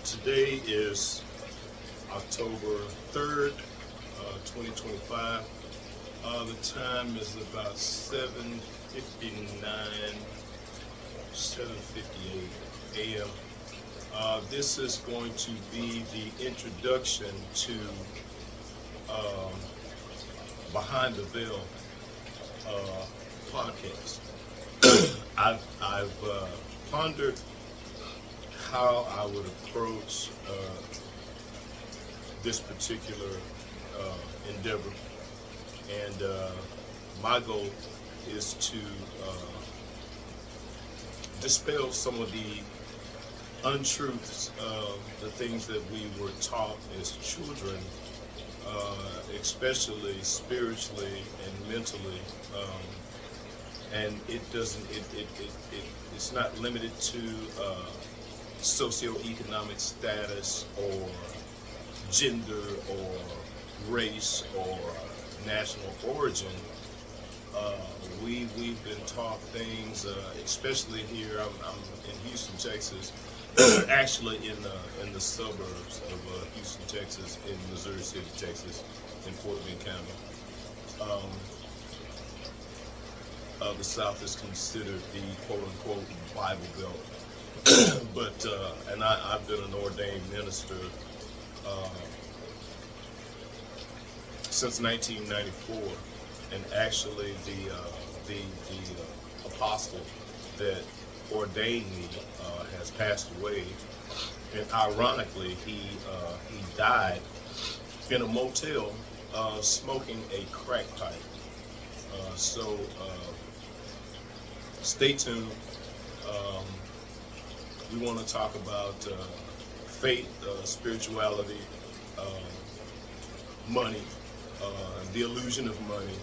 Today is October 3rd, 2025. The time is about 7:58 a.m. This is going to be the introduction to um, Behind the Vail podcast. I've pondered how I would approach this particular endeavor, and my goal is to dispel some of the untruths of the things that we were taught as children, especially spiritually and mentally. And it's not limited to socioeconomic status or gender or race or national origin. We've been taught things, especially here. I'm in Houston, Texas, actually in the suburbs of Houston, Texas, in Missouri City, Texas, in Fort Bend County. The South is considered the quote-unquote Bible Belt. But and I've been an ordained minister since 1994, and actually the apostle that ordained me has passed away, and ironically he died in a motel smoking a crack pipe. So stay tuned. We want to talk about faith, spirituality, money, the illusion of money,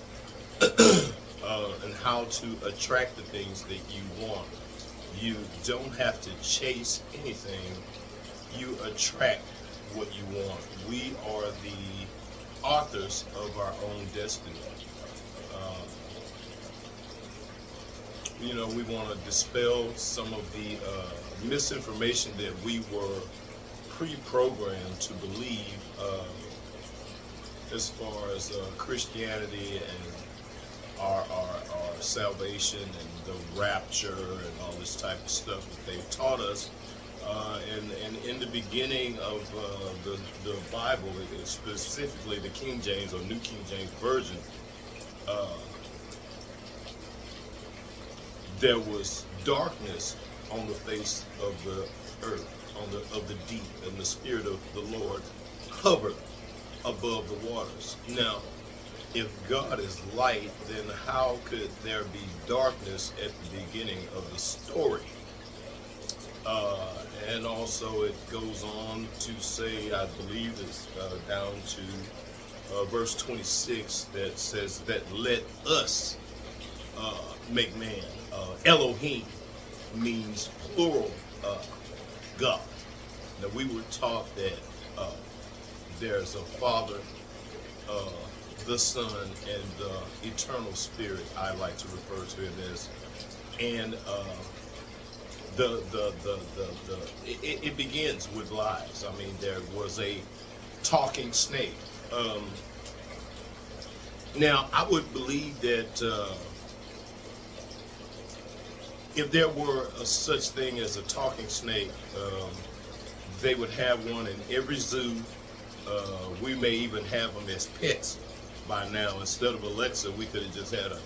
and how to attract the things that you want. You don't have to chase anything. You attract what you want. We are the authors of our own destiny. We want to dispel some of the misinformation that we were pre-programmed to believe as far as Christianity and our salvation and the rapture and all this type of stuff that they've taught us. And in the beginning of the Bible, specifically the King James or New King James Version, there was darkness on the face of the earth, of the deep, and the Spirit of the Lord hovered above the waters. Now, if God is light, then how could there be darkness at the beginning of the story? And also it goes on to say, I believe it's down to verse 26 that says that let us make man. Elohim means plural God. Now we were taught that there's a Father, the Son, and the Eternal Spirit. I like to refer to him as, and it begins with lies. I mean, there was a talking snake. Now I would believe that if there were such thing as a talking snake, they would have one in every zoo. We may even have them as pets by now. Instead of Alexa, we could have just had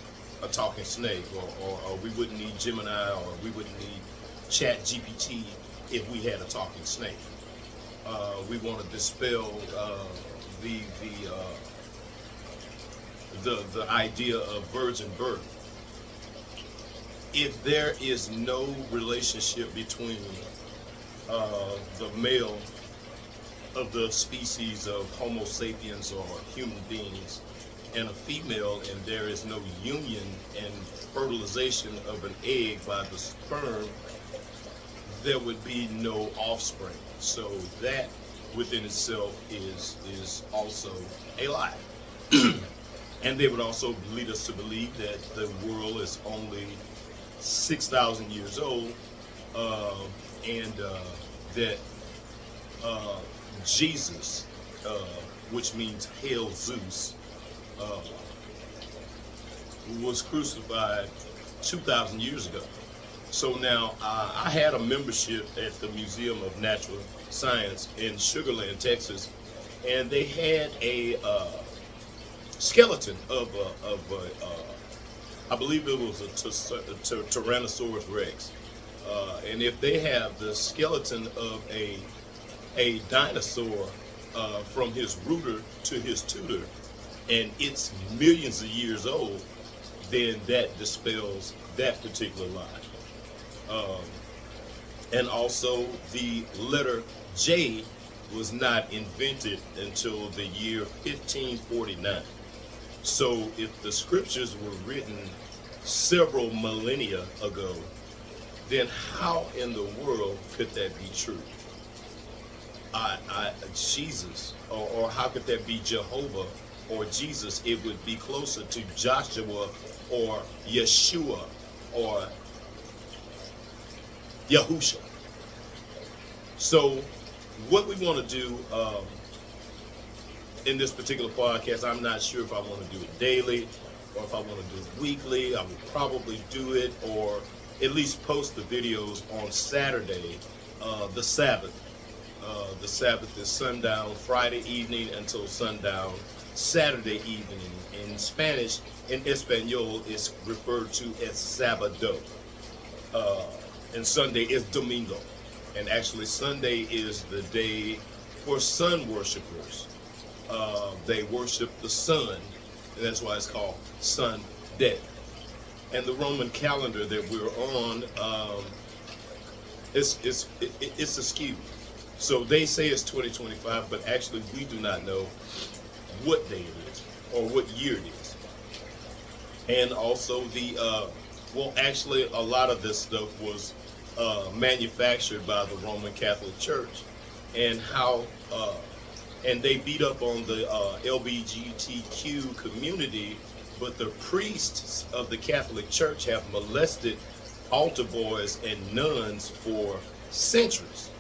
a talking snake, or we wouldn't need Gemini, or we wouldn't need Chat GPT if we had a talking snake. We want to dispel the idea of virgin birth. If there is no relationship between the male of the species of Homo sapiens or human beings and a female, and there is no union and fertilization of an egg by the sperm, there would be no offspring. So that within itself is also a lie. And they would also lead us to believe that the world is only 6,000 years old, and that uh, Jesus, which means Hail Zeus, uh, was crucified 2,000 years ago. So now I had a membership at the Museum of Natural Science in Sugarland, Texas, and they had a skeleton of I believe it was a Tyrannosaurus Rex. And if they have the skeleton of a dinosaur from his rooter to his tutor, and it's millions of years old, then that dispels that particular lie. And also, the letter J was not invented until the year 1549. So, if the scriptures were written several millennia ago, then how in the world could that be true? Jesus, or how could that be Jehovah or Jesus? It would be closer to Joshua or Yeshua or Yahusha. So what we want to do in this particular podcast, I'm not sure if I want to do it daily or if I want to do it weekly. I would probably do it, or at least post the videos on Saturday, the Sabbath. The Sabbath is sundown Friday evening until sundown Saturday evening. In Spanish, in Espanol, it's referred to as Sabado. And Sunday is Domingo. And actually, Sunday is the day for sun worshipers. They worship the sun, and that's why it's called Sunday. And the Roman calendar that we're on, it's askew. So they say it's 2025, but actually we do not know what day it is or what year it is. And also actually a lot of this stuff was manufactured by the Roman Catholic Church, and and they beat up on the LGBTQ community, but the priests of the Catholic Church have molested altar boys and nuns for centuries.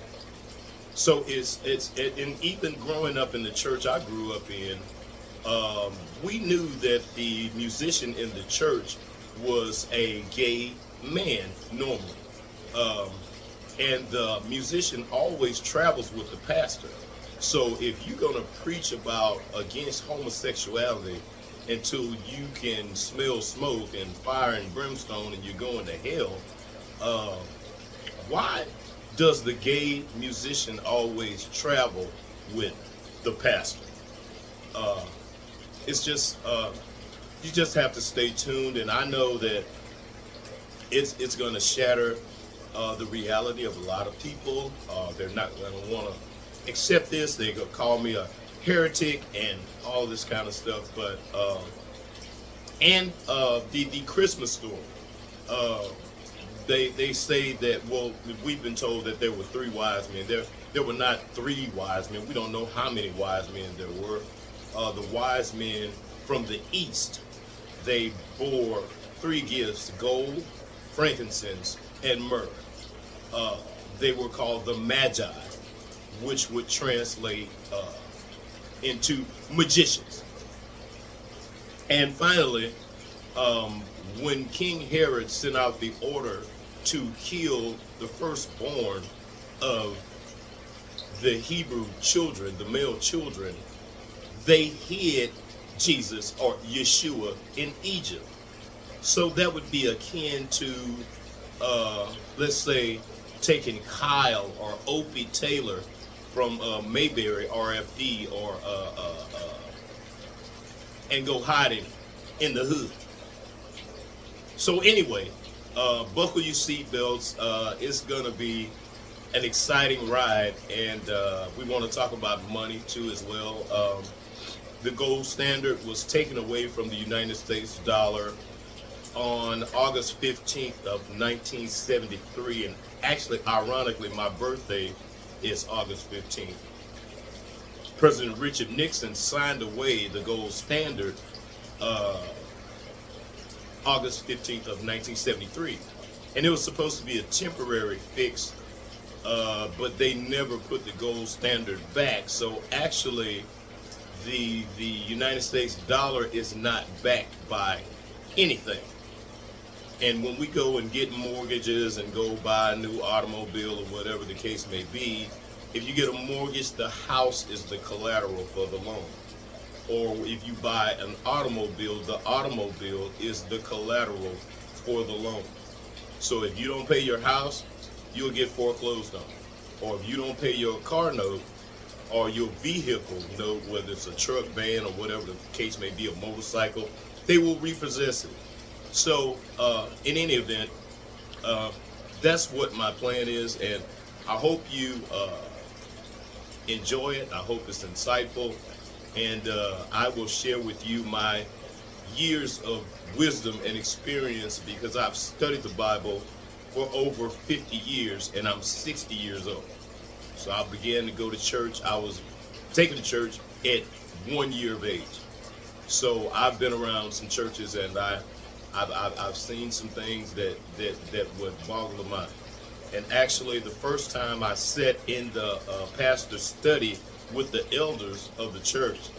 So and even growing up in the church I grew up in, we knew that the musician in the church was a gay man normally. And the musician always travels with the pastor. So if you're going to preach about against homosexuality until you can smell smoke and fire and brimstone and you're going to hell, why does the gay musician always travel with the pastor? It's just, you just have to stay tuned. And I know that it's going to shatter the reality of a lot of people. They're not going to want to accept this. They're going to call me a heretic and all this kind of stuff. But the Christmas story, they say that, well, we've been told that there were three wise men. There were not three wise men. We don't know how many wise men there were. The wise men from the east, they bore three gifts: gold, frankincense, and myrrh. They were called the Magi, which would translate into magicians. And finally, when King Herod sent out the order to kill the firstborn of the Hebrew children, the male children, they hid Jesus or Yeshua in Egypt. So that would be akin to, let's say, taking Kyle or Opie Taylor from Mayberry RFD and go hiding in the hood. So anyway, buckle your seatbelts. It's gonna be an exciting ride, and we want to talk about money too as well. The gold standard was taken away from the United States dollar on August 15th of 1973, and actually, ironically, my birthday is August 15th. President Richard Nixon signed away the gold standard August 15th of 1973, and it was supposed to be a temporary fix but they never put the gold standard back. So actually, the United States dollar is not backed by anything. And when we go and get mortgages and go buy a new automobile or whatever the case may be, if you get a mortgage, the house is the collateral for the loan. Or if you buy an automobile, the automobile is the collateral for the loan. So if you don't pay your house, you'll get foreclosed on. Or if you don't pay your car note or your vehicle note, whether it's a truck, van, or whatever the case may be, a motorcycle, they will repossess it. So in any event, that's what my plan is, and I hope you enjoy it. I hope it's insightful, and I will share with you my years of wisdom and experience, because I've studied the Bible for over 50 years, and I'm 60 years old. So I began to go to church. I was taken to church at 1 year of age. So I've been around some churches, and I've seen some things that would boggle the mind. And actually, the first time I sat in the pastor's study with the elders of the church,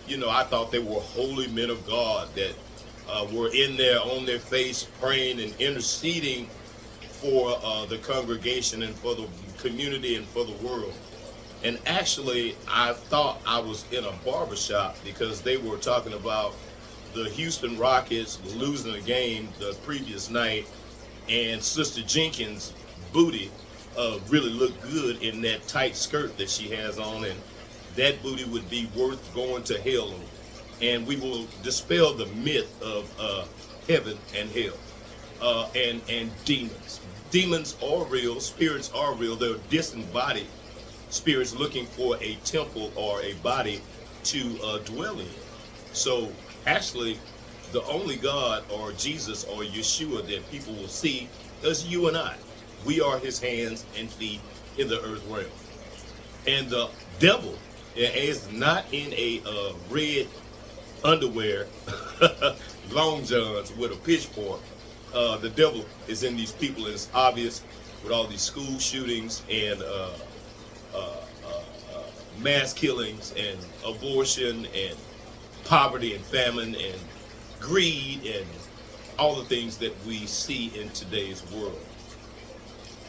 you know, I thought they were holy men of God that were in there on their face praying and interceding for the congregation and for the community and for the world. And actually, I thought I was in a barbershop, because they were talking about the Houston Rockets losing a game the previous night, and Sister Jenkins' booty really looked good in that tight skirt that she has on, and that booty would be worth going to hell on. And we will dispel the myth of heaven and hell and demons. Demons are real, spirits are real. They're disembodied spirits looking for a temple or a body to dwell in. So actually, the only God or Jesus or Yeshua that people will see is you and I. We are his hands and feet in the earth realm. And the devil is not in a red underwear, long johns with a pitchfork. The devil is in these people, and it's obvious with all these school shootings and mass killings and abortion and poverty and famine and greed and all the things that we see in today's world.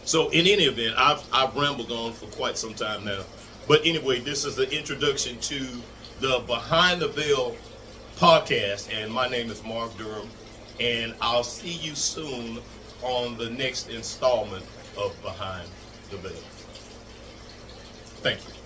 So in any event, I've rambled on for quite some time now. But anyway, this is the introduction to the Behind the Veil podcast, and my name is Mark Durham, and I'll see you soon on the next installment of Behind the Veil. Thank you.